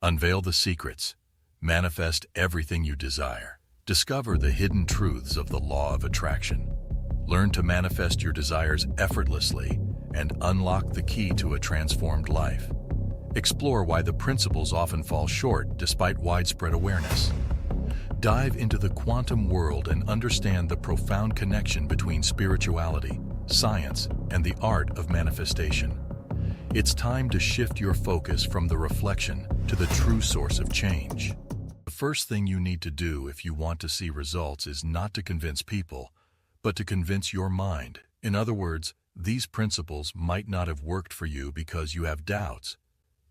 Unveil the secrets. Manifest everything you desire. Discover the hidden truths of the law of attraction. Learn to manifest your desires effortlessly and unlock the key to a transformed life. Explore why the principles often fall short despite widespread awareness. Dive into the quantum world and understand the profound connection between spirituality, science, and the art of manifestation. It's time to shift your focus from the reflection to the true source of change. The first thing you need to do if you want to see results is not to convince people, but to convince your mind. In other words, these principles might not have worked for you because you have doubts.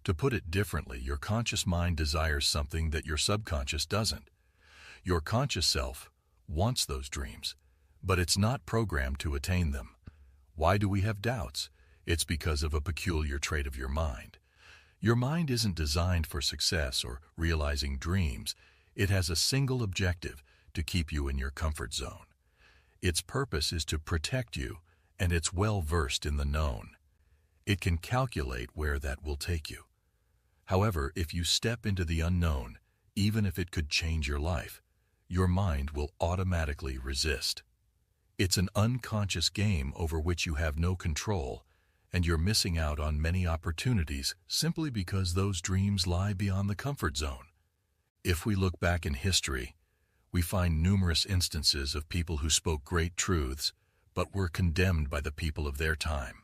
To put it differently, your conscious mind desires something that your subconscious doesn't. Your conscious self wants those dreams, but it's not programmed to attain them. Why do we have doubts? It's because of a peculiar trait of your mind. Your mind isn't designed for success or realizing dreams. It has a single objective: to keep you in your comfort zone. Its purpose is to protect you, and it's well versed in the known. It can calculate where that will take you. However, if you step into the unknown, even if it could change your life, your mind will automatically resist. It's an unconscious game over which you have no control, and you're missing out on many opportunities simply because those dreams lie beyond the comfort zone. If we look back in history, we find numerous instances of people who spoke great truths, but were condemned by the people of their time.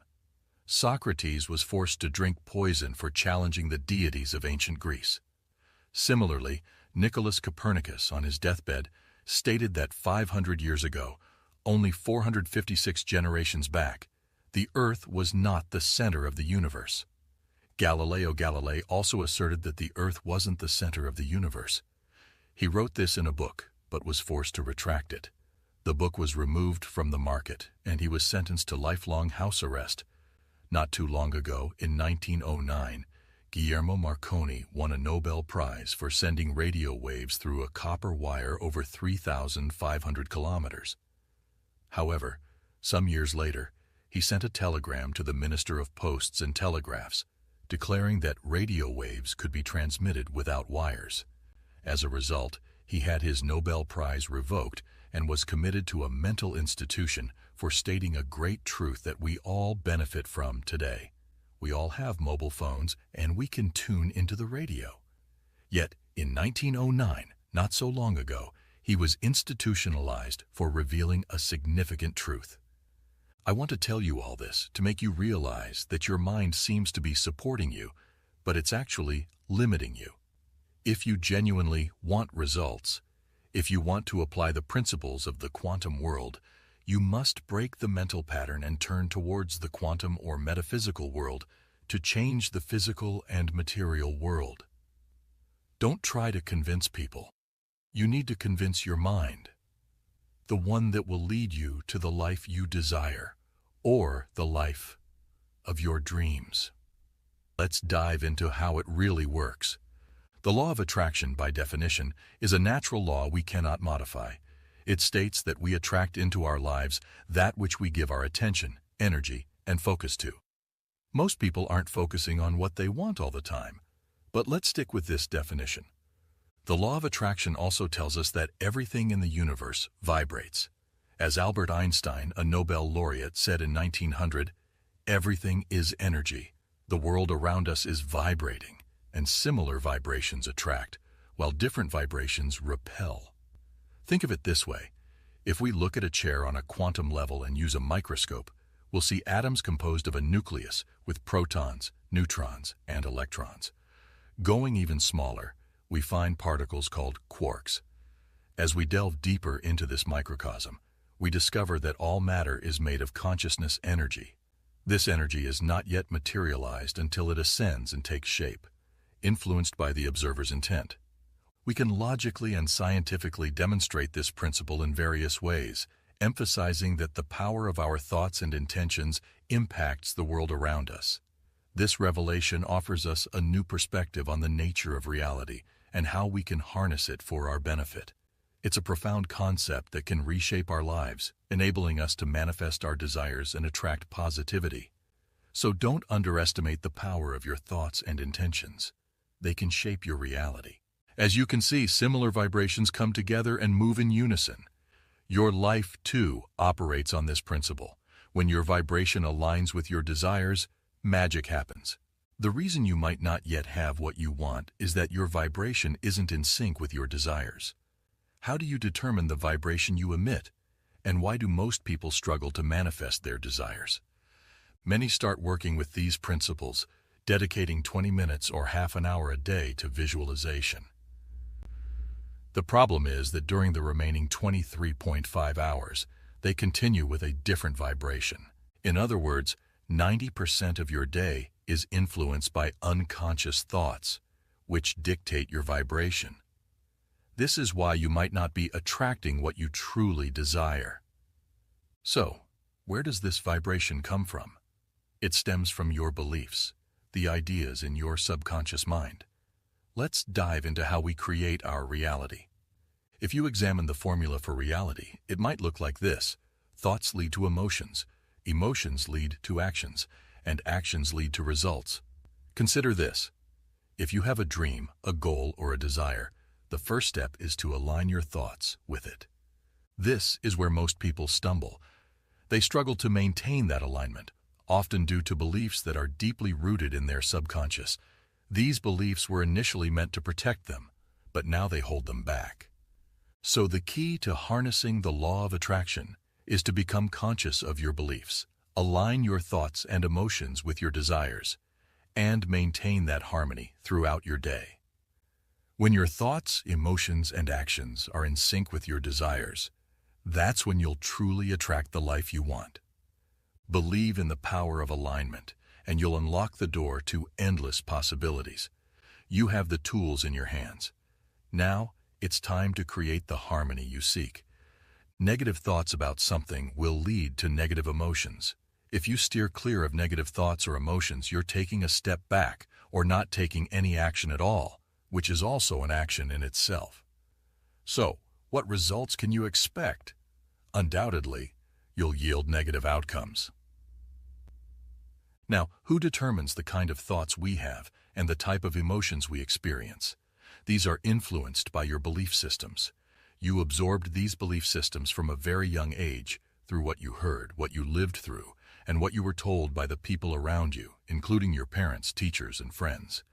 Socrates was forced to drink poison for challenging the deities of ancient Greece. Similarly, Nicholas Copernicus, on his deathbed, stated that 500 years ago, only 456 generations back, the Earth was not the center of the universe. Galileo Galilei also asserted that the Earth wasn't the center of the universe. He wrote this in a book, but was forced to retract it. The book was removed from the market, and he was sentenced to lifelong house arrest. Not too long ago, in 1909, Guillermo Marconi won a Nobel Prize for sending radio waves through a copper wire over 3,500 kilometers. However, some years later, he sent a telegram to the Minister of Posts and Telegraphs, declaring that radio waves could be transmitted without wires. As a result, he had his Nobel Prize revoked and was committed to a mental institution for stating a great truth that we all benefit from today. We all have mobile phones, and we can tune into the radio. Yet, in 1909, not so long ago, he was institutionalized for revealing a significant truth. I want to tell you all this to make you realize that your mind seems to be supporting you, but it's actually limiting you. If you genuinely want results, if you want to apply the principles of the quantum world, you must break the mental pattern and turn towards the quantum or metaphysical world to change the physical and material world. Don't try to convince people. You need to convince your mind, the one that will lead you to the life you desire, or the life of your dreams. Let's dive into how it really works. The law of attraction, by definition, is a natural law we cannot modify. It states that we attract into our lives that which we give our attention, energy, and focus to. Most people aren't focusing on what they want all the time, but let's stick with this definition. The law of attraction also tells us that everything in the universe vibrates. As Albert Einstein, a Nobel laureate, said in 1900, "Everything is energy. The world around us is vibrating, and similar vibrations attract, while different vibrations repel." Think of it this way. If we look at a chair on a quantum level and use a microscope, we'll see atoms composed of a nucleus with protons, neutrons, and electrons. Going even smaller, we find particles called quarks. As we delve deeper into this microcosm, we discover that all matter is made of consciousness energy. This energy is not yet materialized until it ascends and takes shape, influenced by the observer's intent. We can logically and scientifically demonstrate this principle in various ways, emphasizing that the power of our thoughts and intentions impacts the world around us. This revelation offers us a new perspective on the nature of reality and how we can harness it for our benefit. It's a profound concept that can reshape our lives, enabling us to manifest our desires and attract positivity. So don't underestimate the power of your thoughts and intentions. they can shape your reality. As you can see, similar vibrations come together and move in unison. Your life, too, operates on this principle. When your vibration aligns with your desires, magic happens. The reason you might not yet have what you want is that your vibration isn't in sync with your desires. How do you determine the vibration you emit? And why do most people struggle to manifest their desires? Many start working with these principles, dedicating 20 minutes or half an hour a day to visualization. The problem is that during the remaining 23.5 hours, they continue with a different vibration. In other words, 90% of your day is influenced by unconscious thoughts, which dictate your vibration. This is why you might not be attracting what you truly desire. So, where does this vibration come from? It stems from your beliefs, the ideas in your subconscious mind. Let's dive into how we create our reality. If you examine the formula for reality, it might look like this. Thoughts lead to emotions, emotions lead to actions, and actions lead to results. Consider this. If you have a dream, a goal, or a desire, the first step is to align your thoughts with it. This is where most people stumble. They struggle to maintain that alignment, often due to beliefs that are deeply rooted in their subconscious. These beliefs were initially meant to protect them, but now they hold them back. So the key to harnessing the law of attraction is to become conscious of your beliefs, align your thoughts and emotions with your desires, and maintain that harmony throughout your day. When your thoughts, emotions, and actions are in sync with your desires, that's when you'll truly attract the life you want. Believe in the power of alignment, and you'll unlock the door to endless possibilities. You have the tools in your hands. Now, it's time to create the harmony you seek. Negative thoughts about something will lead to negative emotions. If you steer clear of negative thoughts or emotions, you're taking a step back or not taking any action at all, which is also an action in itself. So, what results can you expect? Undoubtedly, you'll yield negative outcomes. Now, who determines the kind of thoughts we have and the type of emotions we experience? These are influenced by your belief systems. You absorbed these belief systems from a very young age through what you heard, what you lived through, and what you were told by the people around you, including your parents, teachers, and friends.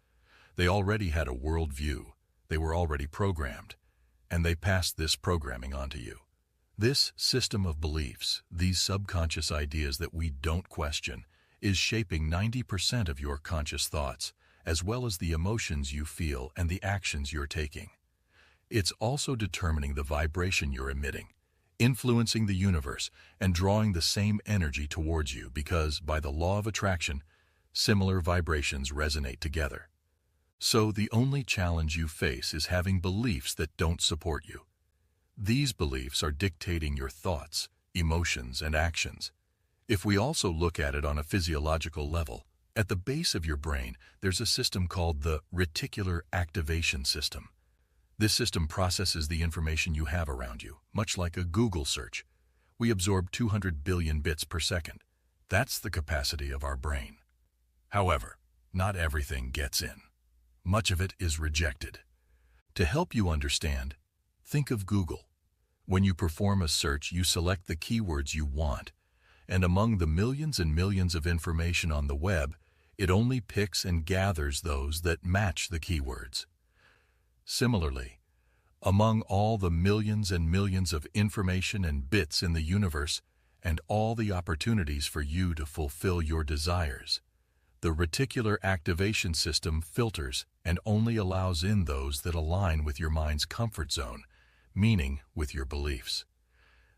They already had a worldview. They were already programmed, and they passed this programming on to you. This system of beliefs, these subconscious ideas that we don't question, is shaping 90% of your conscious thoughts, as well as the emotions you feel and the actions you're taking. It's also determining the vibration you're emitting, influencing the universe, and drawing the same energy towards you because, by the law of attraction, similar vibrations resonate together. So the only challenge you face is having beliefs that don't support you. These beliefs are dictating your thoughts, emotions, and actions. If we also look at it on a physiological level, at the base of your brain, there's a system called the reticular activation system. This system processes the information you have around you, much like a Google search. We absorb 200 billion bits per second. That's the capacity of our brain. However, not everything gets in. Much of it is rejected. To help you understand, think of Google. When you perform a search, you select the keywords you want, and among the millions and millions of information on the web, it only picks and gathers those that match the keywords. Similarly, among all the millions and millions of information and bits in the universe, and all the opportunities for you to fulfill your desires, the reticular activation system filters and only allows in those that align with your mind's comfort zone, meaning with your beliefs.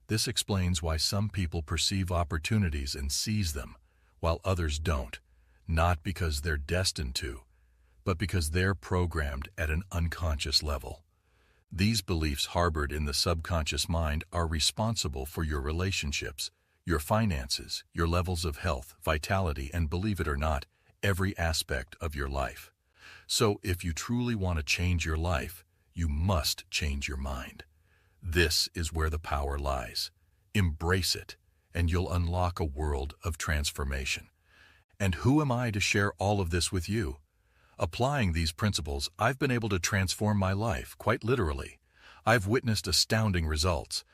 This explains why some people perceive opportunities and seize them, while others don't, not because they're destined to, but because they're programmed at an unconscious level. These beliefs harbored in the subconscious mind are responsible for your relationships, your finances, your levels of health, vitality, and, believe it or not, every aspect of your life. So if you truly want to change your life, you must change your mind. This is where the power lies. Embrace it, and you'll unlock a world of transformation. And who am I to share all of this with you? Applying these principles, I've been able to transform my life, quite literally. I've witnessed astounding results.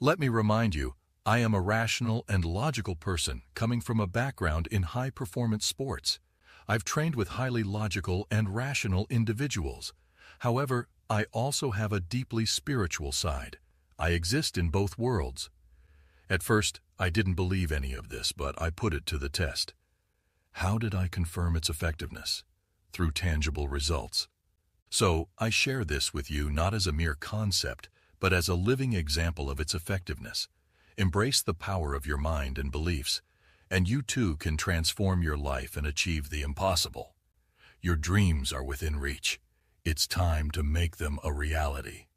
Let me remind you, I am a rational and logical person coming from a background in high-performance sports. I've trained with highly logical and rational individuals. However, I also have a deeply spiritual side. I exist in both worlds. At first, I didn't believe any of this, but I put it to the test. How did I confirm its effectiveness? Through tangible results. So, I share this with you not as a mere concept, but as a living example of its effectiveness. Embrace the power of your mind and beliefs, and you too can transform your life and achieve the impossible. Your dreams are within reach. It's time to make them a reality.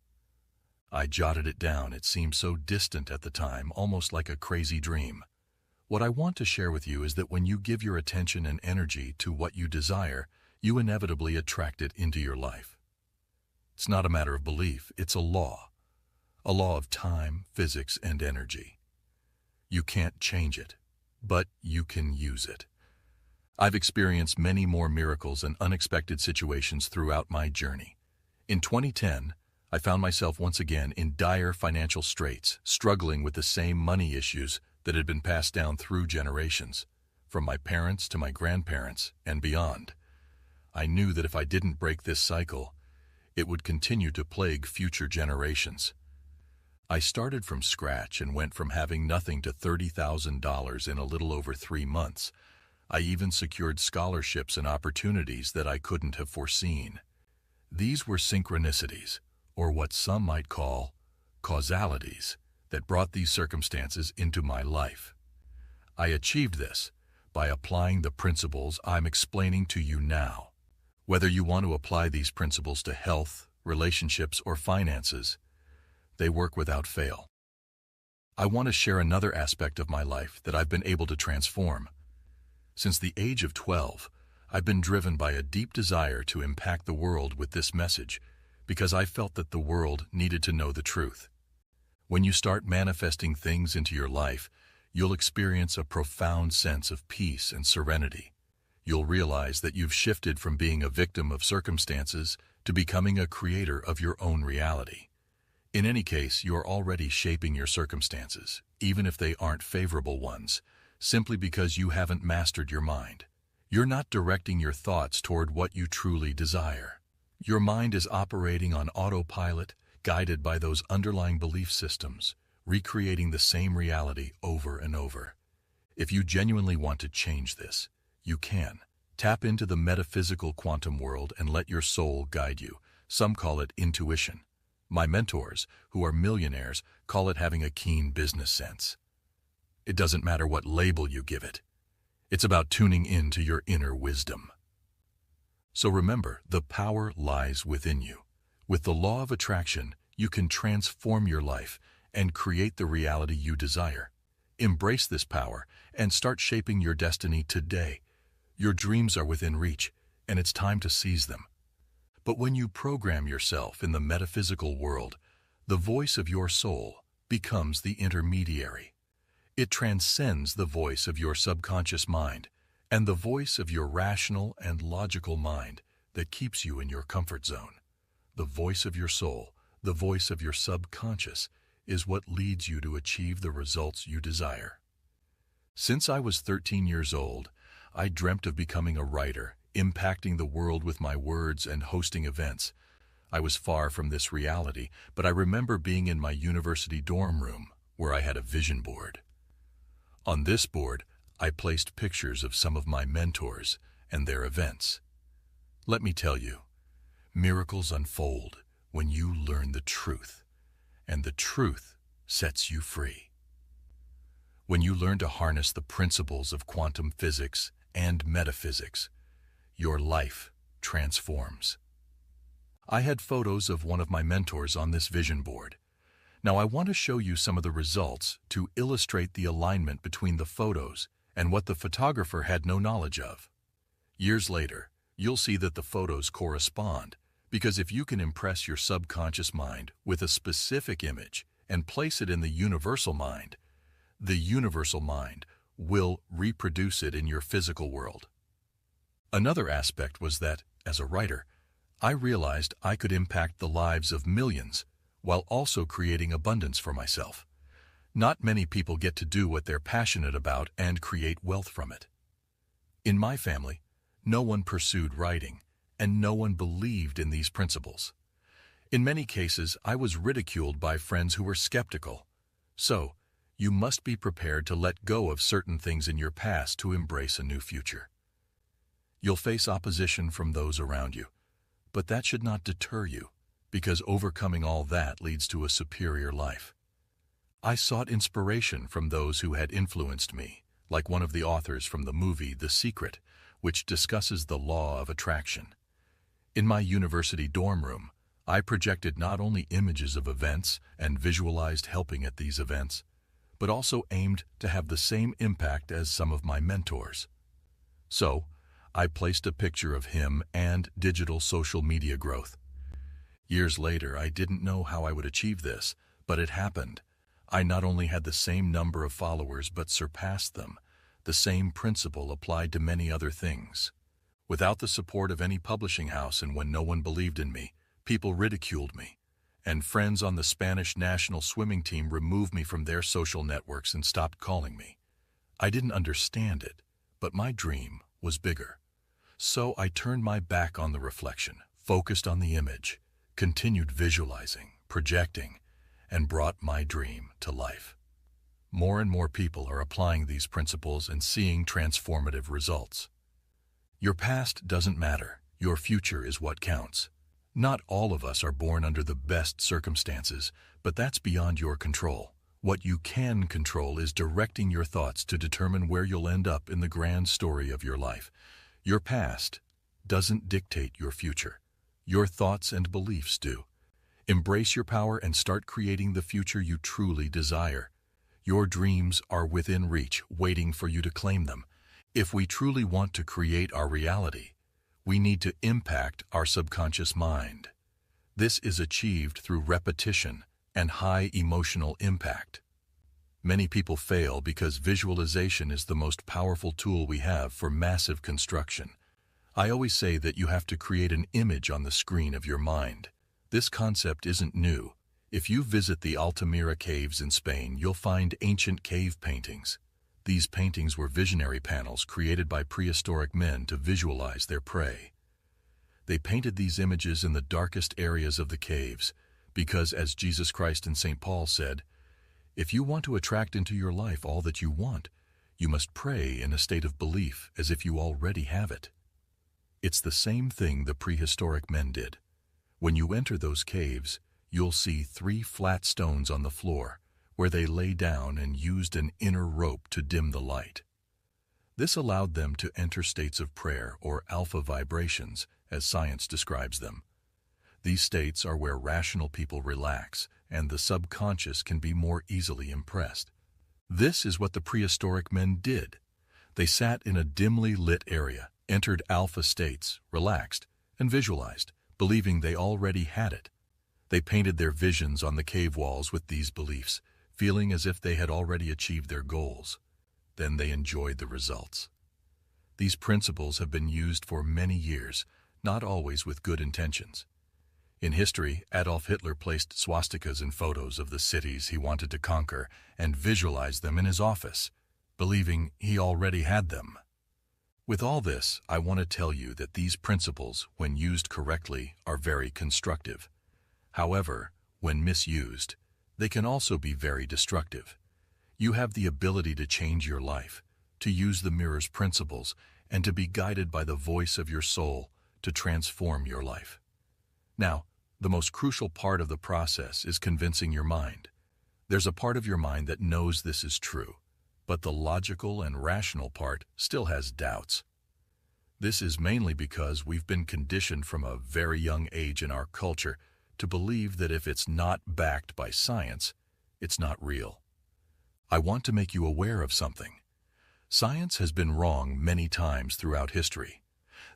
I jotted it down. It seemed so distant at the time, almost like a crazy dream. What I want to share with you is that when you give your attention and energy to what you desire, you inevitably attract it into your life. It's not a matter of belief, it's a law of time, physics, and energy. You can't change it, but you can use it. I've experienced many more miracles and unexpected situations throughout my journey. In 2010, I found myself once again in dire financial straits, struggling with the same money issues that had been passed down through generations, from my parents to my grandparents and beyond. I knew that if I didn't break this cycle, it would continue to plague future generations. I started from scratch and went from having nothing to $30,000 in a little over 3 months. I even secured scholarships and opportunities that I couldn't have foreseen. These were synchronicities, or what some might call causalities, that brought these circumstances into my life. I achieved this by applying the principles I'm explaining to you now. Whether you want to apply these principles to health, relationships, or finances, they work without fail. I want to share another aspect of my life that I've been able to transform. Since the age of 12, I've been driven by a deep desire to impact the world with this message because I felt that the world needed to know the truth. When you start manifesting things into your life, you'll experience a profound sense of peace and serenity. You'll realize that you've shifted from being a victim of circumstances to becoming a creator of your own reality. In any case, you're already shaping your circumstances, even if they aren't favorable ones, simply because you haven't mastered your mind. You're not directing your thoughts toward what you truly desire. Your mind is operating on autopilot, guided by those underlying belief systems, recreating the same reality over and over. If you genuinely want to change this, you can. Tap into the metaphysical quantum world and let your soul guide you. Some call it intuition. My mentors, who are millionaires, call it having a keen business sense. It doesn't matter what label you give it. It's about tuning into your inner wisdom. So remember, the power lies within you. With the law of attraction, you can transform your life and create the reality you desire. Embrace this power and start shaping your destiny today. Your dreams are within reach, and it's time to seize them. But when you program yourself in the metaphysical world, the voice of your soul becomes the intermediary. It transcends the voice of your subconscious mind and the voice of your rational and logical mind that keeps you in your comfort zone. The voice of your soul, the voice of your subconscious, is what leads you to achieve the results you desire. Since I was 13 years old, I dreamt of becoming a writer, impacting the world with my words and hosting events. I was far from this reality, but I remember being in my university dorm room where I had a vision board. On this board, I placed pictures of some of my mentors and their events. Let me tell you, miracles unfold when you learn the truth, and the truth sets you free. When you learn to harness the principles of quantum physics and metaphysics, your life transforms. I had photos of one of my mentors on this vision board. Now I want to show you some of the results to illustrate the alignment between the photos and what the photographer had no knowledge of. Years later, you'll see that the photos correspond, because if you can impress your subconscious mind with a specific image and place it in the universal mind will reproduce it in your physical world. Another aspect was that as a writer, I realized I could impact the lives of millions while also creating abundance for myself. Not many people get to do what they're passionate about and create wealth from it. In my family, no one pursued writing, and no one believed in these principles. In many cases, I was ridiculed by friends who were skeptical. So, you must be prepared to let go of certain things in your past to embrace a new future. You'll face opposition from those around you, but that should not deter you, because overcoming all that leads to a superior life. I sought inspiration from those who had influenced me, like one of the authors from the movie The Secret, which discusses the law of attraction. In my university dorm room, I projected not only images of events and visualized helping at these events, but also aimed to have the same impact as some of my mentors. So, I placed a picture of him and digital social media growth. Years later, I didn't know how I would achieve this, but it happened. I not only had the same number of followers but surpassed them. The same principle applied to many other things. Without the support of any publishing house and when no one believed in me, people ridiculed me, and friends on the Spanish national swimming team removed me from their social networks and stopped calling me. I didn't understand it, but my dream was bigger. So I turned my back on the reflection, focused on the image, continued visualizing, projecting, and brought my dream to life. More and more people are applying these principles and seeing transformative results. Your past doesn't matter. Your future is what counts. Not all of us are born under the best circumstances, but that's beyond your control. What you can control is directing your thoughts to determine where you'll end up in the grand story of your life. Your past doesn't dictate your future. Your thoughts and beliefs do. Embrace your power and start creating the future you truly desire. Your dreams are within reach, waiting for you to claim them. If we truly want to create our reality, we need to impact our subconscious mind. This is achieved through repetition and high emotional impact. Many people fail because visualization is the most powerful tool we have for massive construction. I always say that you have to create an image on the screen of your mind. This concept isn't new. If you visit the Altamira caves in Spain, you'll find ancient cave paintings. These paintings were visionary panels created by prehistoric men to visualize their prey. They painted these images in the darkest areas of the caves because, as Jesus Christ and St. Paul said, if you want to attract into your life all that you want, you must pray in a state of belief as if you already have it. It's the same thing the prehistoric men did. When you enter those caves, you'll see 3 flat stones on the floor, where they lay down and used an inner rope to dim the light. This allowed them to enter states of prayer, or alpha vibrations, as science describes them. These states are where rational people relax, and the subconscious can be more easily impressed. This is what the prehistoric men did. They sat in a dimly lit area, entered alpha states, relaxed, and visualized, believing they already had it. They painted their visions on the cave walls with these beliefs, feeling as if they had already achieved their goals. Then they enjoyed the results. These principles have been used for many years, not always with good intentions. In history, Adolf Hitler placed swastikas in photos of the cities he wanted to conquer and visualized them in his office, believing he already had them. With all this, I want to tell you that these principles, when used correctly, are very constructive. However, when misused, they can also be very destructive. You have the ability to change your life, to use the mirror's principles, and to be guided by the voice of your soul to transform your life. Now, the most crucial part of the process is convincing your mind. There's a part of your mind that knows this is true, but the logical and rational part still has doubts. This is mainly because we've been conditioned from a very young age in our culture to believe that if it's not backed by science, it's not real. I want to make you aware of something. Science has been wrong many times throughout history.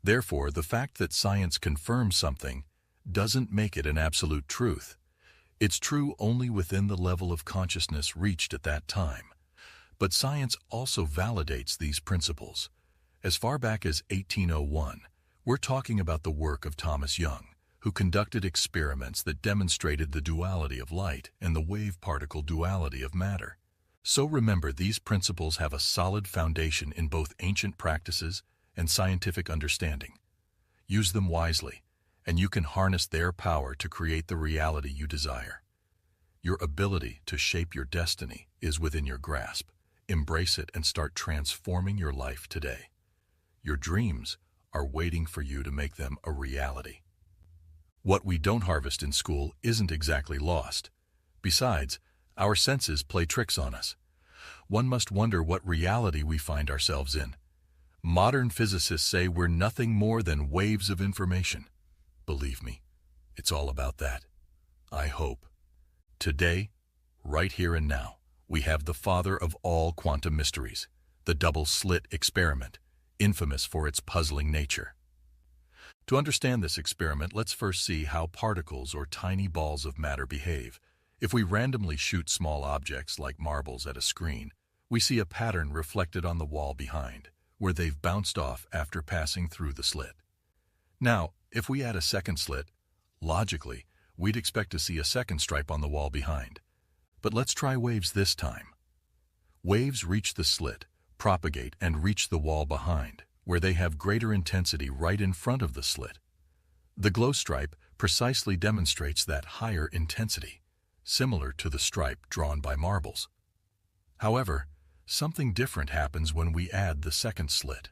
Therefore, the fact that science confirms something doesn't make it an absolute truth. It's true only within the level of consciousness reached at that time. But science also validates these principles. As far back as 1801, We're talking about the work of Thomas Young, who conducted experiments that demonstrated the duality of light and the wave-particle duality of matter. So remember, these principles have a solid foundation in both ancient practices and scientific understanding. Use them wisely, and you can harness their power to create the reality you desire. Your ability to shape your destiny is within your grasp. Embrace it and start transforming your life today. Your dreams are waiting for you to make them a reality. What we don't harvest in school isn't exactly lost. Besides, our senses play tricks on us. One must wonder what reality we find ourselves in. Modern physicists say we're nothing more than waves of information. Believe me, it's all about that. I hope. Today, right here and now, we have the father of all quantum mysteries, the double slit experiment, infamous for its puzzling nature. To understand this experiment, let's first see how particles or tiny balls of matter behave. If we randomly shoot small objects like marbles at a screen, we see a pattern reflected on the wall behind, where they've bounced off after passing through the slit. Now, if we add a second slit, logically, we'd expect to see a second stripe on the wall behind. But let's try waves this time. Waves reach the slit, propagate, and reach the wall behind, where they have greater intensity right in front of the slit. The glow stripe precisely demonstrates that higher intensity, similar to the stripe drawn by marbles. However, something different happens when we add the second slit.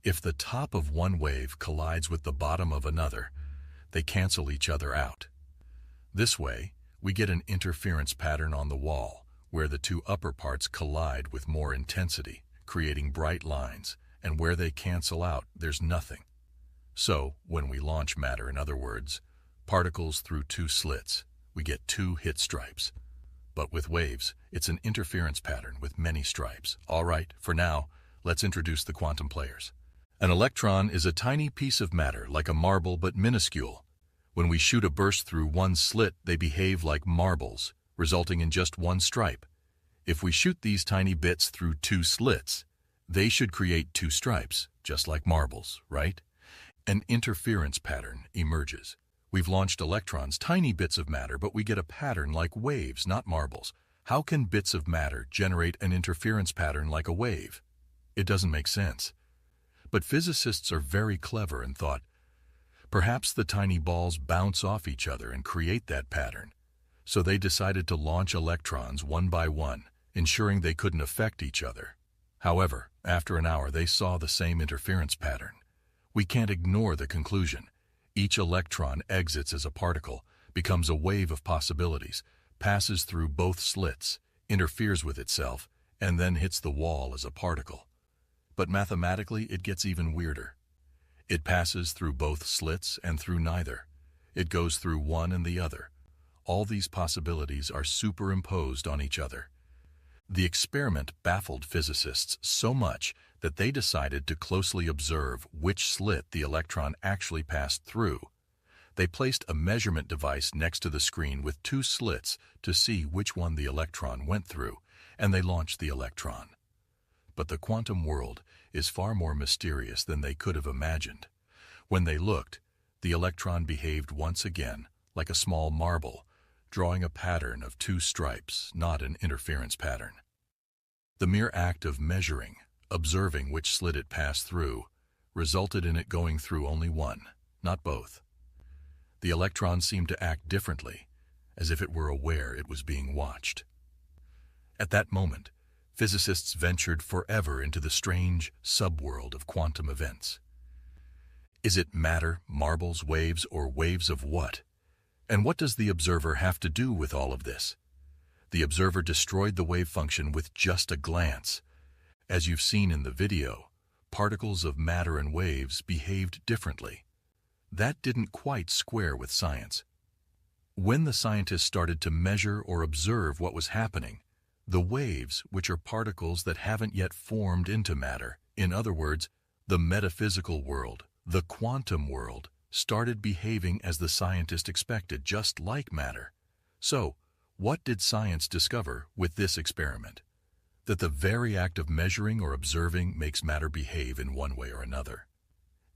If the top of one wave collides with the bottom of another, they cancel each other out. This way, we get an interference pattern on the wall, where the two upper parts collide with more intensity, creating bright lines, and where they cancel out, there's nothing. So, when we launch matter, in other words, particles through two slits, we get two hit stripes. But with waves, it's an interference pattern with many stripes. All right, for now, let's introduce the quantum players. An electron is a tiny piece of matter, like a marble but minuscule. When we shoot a burst through one slit, they behave like marbles, resulting in just one stripe. If we shoot these tiny bits through two slits, they should create two stripes, just like marbles, right? An interference pattern emerges. We've launched electrons, tiny bits of matter, but we get a pattern like waves, not marbles. How can bits of matter generate an interference pattern like a wave? It doesn't make sense. But physicists are very clever and thought, perhaps the tiny balls bounce off each other and create that pattern. So they decided to launch electrons one by one, ensuring they couldn't affect each other. However, after an hour, they saw the same interference pattern. We can't ignore the conclusion. Each electron exits as a particle, becomes a wave of possibilities, passes through both slits, interferes with itself, and then hits the wall as a particle. But mathematically, it gets even weirder. It passes through both slits and through neither. It goes through one and the other. All these possibilities are superimposed on each other. The experiment baffled physicists so much that they decided to closely observe which slit the electron actually passed through. They placed a measurement device next to the screen with two slits to see which one the electron went through, and they launched the electron. But the quantum world is far more mysterious than they could have imagined. When they looked, the electron behaved once again like a small marble, drawing a pattern of two stripes, not an interference pattern. The mere act of measuring, observing which slit it passed through, resulted in it going through only one, not both. The electron seemed to act differently, as if it were aware it was being watched. At that moment, physicists ventured forever into the strange subworld of quantum events. Is it matter, marbles, waves, or waves of what? And what does the observer have to do with all of this? The observer destroyed the wave function with just a glance. As you've seen in the video, particles of matter and waves behaved differently. That didn't quite square with science. When the scientists started to measure or observe what was happening, the waves, which are particles that haven't yet formed into matter, in other words, the metaphysical world, the quantum world, started behaving as the scientist expected, just like matter. So, what did science discover with this experiment? That the very act of measuring or observing makes matter behave in one way or another.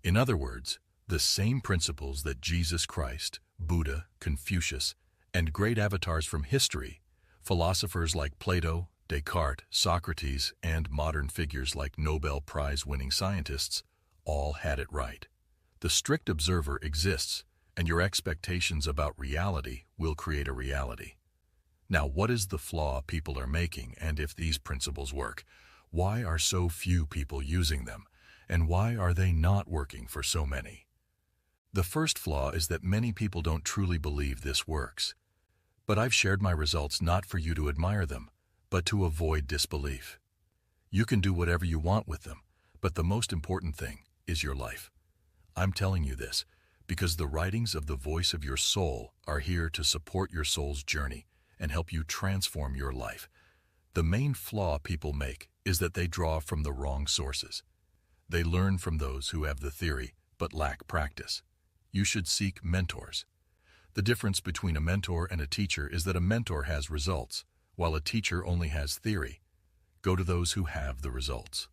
In other words, the same principles that Jesus Christ, Buddha, Confucius, and great avatars from history, philosophers like Plato, Descartes, Socrates, and modern figures like Nobel Prize-winning scientists, all had it right. The strict observer exists, and your expectations about reality will create a reality. Now, what is the flaw people are making, and if these principles work, why are so few people using them, and why are they not working for so many? The first flaw is that many people don't truly believe this works. But I've shared my results not for you to admire them, but to avoid disbelief. You can do whatever you want with them, but the most important thing is your life. I'm telling you this because the writings of the voice of your soul are here to support your soul's journey and help you transform your life. The main flaw people make is that they draw from the wrong sources. They learn from those who have the theory but lack practice. You should seek mentors. The difference between a mentor and a teacher is that a mentor has results, while a teacher only has theory. Go to those who have the results.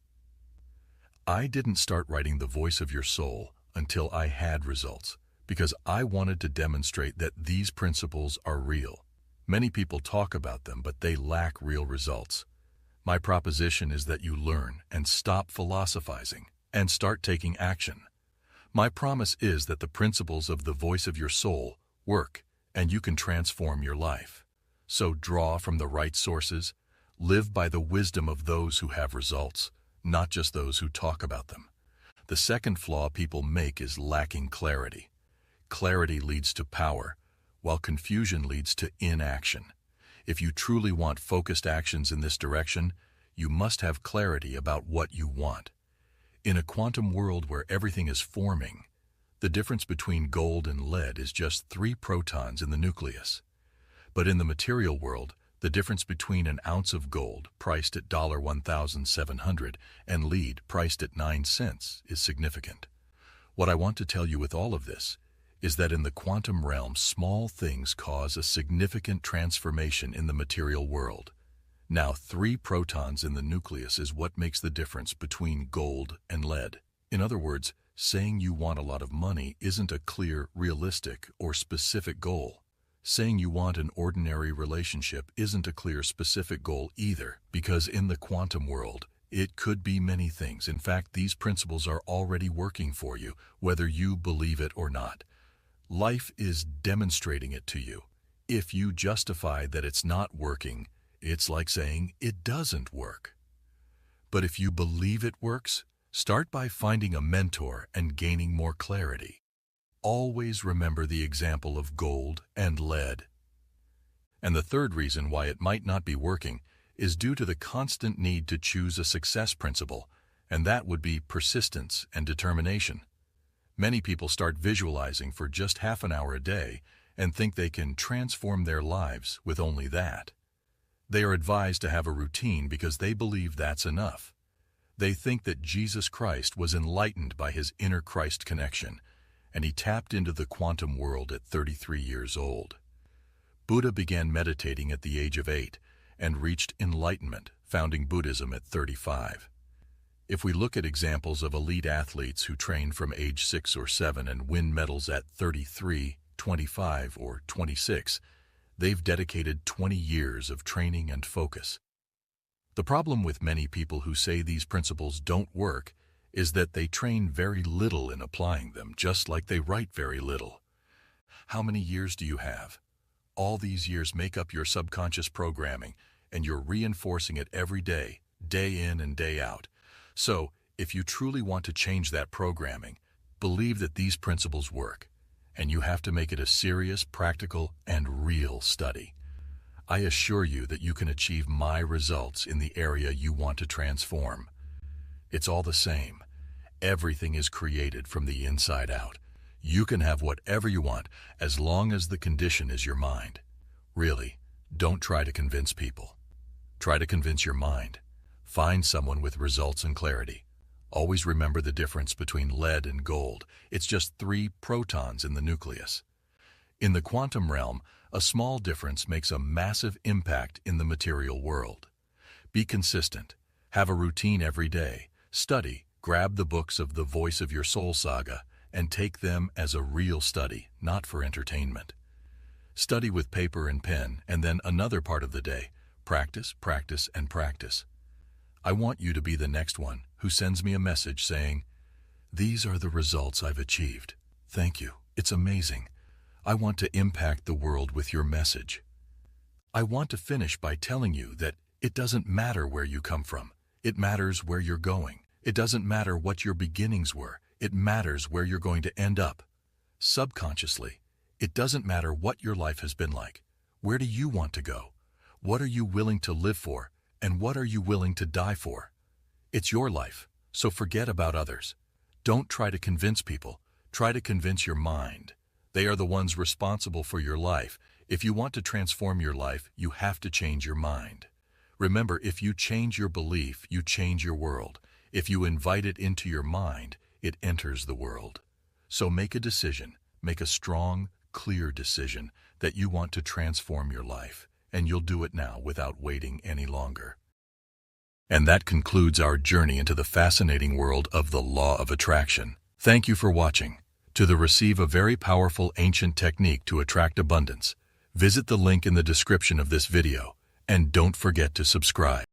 I didn't start writing the voice of your soul until I had results, because I wanted to demonstrate that these principles are real. Many people talk about them, but they lack real results. My proposition is that you learn and stop philosophizing and start taking action. My promise is that the principles of the voice of your soul work, and you can transform your life. So draw from the right sources, live by the wisdom of those who have results, not just those who talk about them. The second flaw people make is lacking clarity. Clarity leads to power, while confusion leads to inaction. If you truly want focused actions in this direction, you must have clarity about what you want. In a quantum world where everything is forming, the difference between gold and lead is just 3 protons in the nucleus. But in the material world, the difference between an ounce of gold, priced at $1,700, and lead, priced at 9 cents, is significant. What I want to tell you with all of this is that in the quantum realm, small things cause a significant transformation in the material world. Now, 3 protons in the nucleus is what makes the difference between gold and lead. In other words, saying you want a lot of money isn't a clear, realistic, or specific goal. Saying you want an ordinary relationship isn't a clear, specific goal either, because in the quantum world, it could be many things. In fact, these principles are already working for you, whether you believe it or not. Life is demonstrating it to you. If you justify that it's not working, it's like saying it doesn't work. But if you believe it works, start by finding a mentor and gaining more clarity. Always remember the example of gold and lead. And the third reason why it might not be working is due to the constant need to choose a success principle, and that would be persistence and determination. Many people start visualizing for just half an hour a day and think they can transform their lives with only that. They are advised to have a routine because they believe that's enough. They think that Jesus Christ was enlightened by his inner Christ connection, and he tapped into the quantum world at 33 years old. Buddha began meditating at the age of 8 and reached enlightenment, founding Buddhism at 35. If we look at examples of elite athletes who train from age 6 or 7 and win medals at 33, 25, or 26, they've dedicated 20 years of training and focus. The problem with many people who say these principles don't work is that they train very little in applying them, just like they write very little. How many years do you have? All these years make up your subconscious programming, and you're reinforcing it every day, day in and day out. So, if you truly want to change that programming, believe that these principles work, and you have to make it a serious, practical, and real study. I assure you that you can achieve my results in the area you want to transform. It's all the same. Everything is created from the inside out. You can have whatever you want as long as the condition is your mind. Really, don't try to convince people. Try to convince your mind. Find someone with results and clarity. Always remember the difference between lead and gold. It's just 3 protons in the nucleus. In the quantum realm, a small difference makes a massive impact in the material world. Be consistent. Have a routine every day. Study, Grab the books of The Voice of Your Soul saga and take them as a real study, not for entertainment. Study with paper and pen, and then another part of the day, practice, practice, and practice. I want you to be the next one who sends me a message saying, "These are the results I've achieved. Thank you. It's amazing. I want to impact the world with your message." I want to finish by telling you that it doesn't matter where you come from. It matters where you're going. It doesn't matter what your beginnings were. It matters where you're going to end up. Subconsciously, it doesn't matter what your life has been like. Where do you want to go? What are you willing to live for? And what are you willing to die for? It's your life, so forget about others. Don't try to convince people. Try to convince your mind. They are the ones responsible for your life. If you want to transform your life, you have to change your mind. Remember, if you change your belief, you change your world. If you invite it into your mind, it enters the world. So make a decision. Make a strong, clear decision that you want to transform your life, and you'll do it now without waiting any longer. And that concludes our journey into the fascinating world of the law of attraction. Thank you for watching. To receive a very powerful ancient technique to attract abundance, visit the link in the description of this video, and don't forget to subscribe.